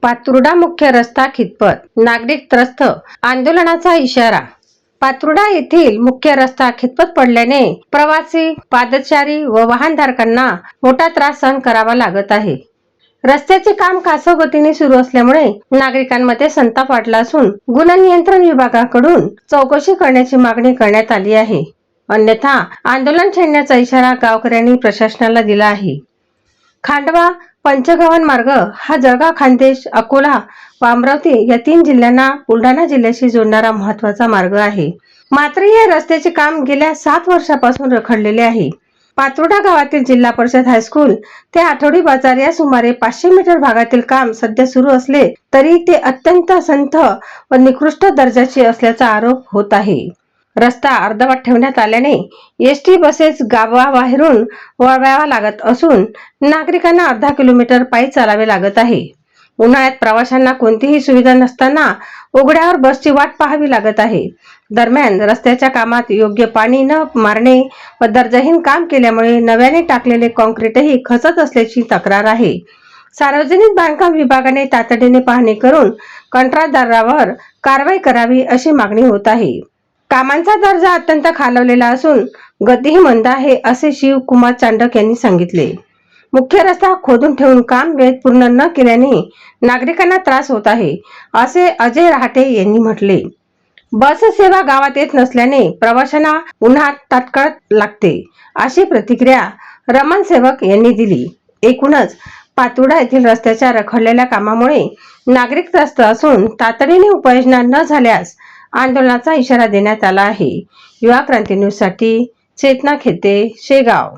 पातुर्डा मुख्य रस्ता खितपत, नागरिक त्रस्त, आंदोलनाचा इशारा। पातुर्डा येथील मुख्य रस्ता खितपत पडल्याने प्रवासी, पादचारी व वाहनधारकांना मोठा त्रास सहन करावा लागत आहे। रस्त्याचे काम कासोगतीने सुरू असल्यामुळे नागरिकांमध्ये संताप वाढला असून गुन्हा विभागाकडून चौकशी करण्याची मागणी करण्यात आली आहे। अन्यथा आंदोलन छेडण्याचा इशारा गावकऱ्यांनी प्रशासनाला दिला आहे। खांडवा पंचगव्हाण मार्ग हा जळगाव, खान्देश, अकोला व अमरावती या 3 जिल्ह्यांना बुलढाणा जिल्ह्याशी जोडणारा महत्त्वाचा मार्ग आहे। मात्र या रस्त्याचे काम गेल्या 7 वर्षापासून रखडलेले आहे। पातुर्डा गावातील जिल्हा परिषद हायस्कूल ते आठवडी बाजार या सुमारे 500 मीटर भागातील काम सध्या सुरू असले तरी ते अत्यंत संथ व निकृष्ट दर्जाचे असल्याचा आरोप होत आहे। रस्ता अर्धवट ठेवण्यात आल्याने एसटी बसेस गावाबाहेरून वळवाव्या लागत असून नागरिकांना अर्धा किलोमीटर पायी चालावे लागत आहे। उन्हाळ्यात प्रवाशांना कोणतीही सुविधा नसताना उघड्यावर बसची वाट पाहावी लागत आहे। दरम्यान रस्त्याच्या कामात योग्य पाणी न मारणे व दर्जाहीन काम केल्यामुळे नव्याने टाकलेले कॉन्क्रीटही खचत असल्याची तक्रार आहे। सार्वजनिक बांधकाम विभागाने तातडीने पाहणी करून कंत्राटदारावर कारवाई करावी अशी मागणी होत आहे। कामांचा दर्जा अत्यंत खालावलेला असून गतीही मंद आहे असे शिवकुमार चांडक यांनी सांगितले। मुख्य रस्ता खोदून ठेवून काम वेळेत पूर्ण न केल्याने नागरिकांना त्रास होत आहे असे अजय रहाटे यांनी म्हटले। बस सेवा गावात येत नसल्याने प्रवाशांना उन्हात ताटकळत लागते अशी प्रतिक्रिया रमण सेवक यांनी दिली। एकूणच पातुर्डा येथील रस्त्याच्या रखडलेल्या कामामुळे नागरिक त्रस्त असून तातडीने उपाययोजना न झाल्यास आंदोलनाचा इशारा देण्यात आला आहे। युवा क्रांती न्यूज साठी चेतना खेते, शेगाव।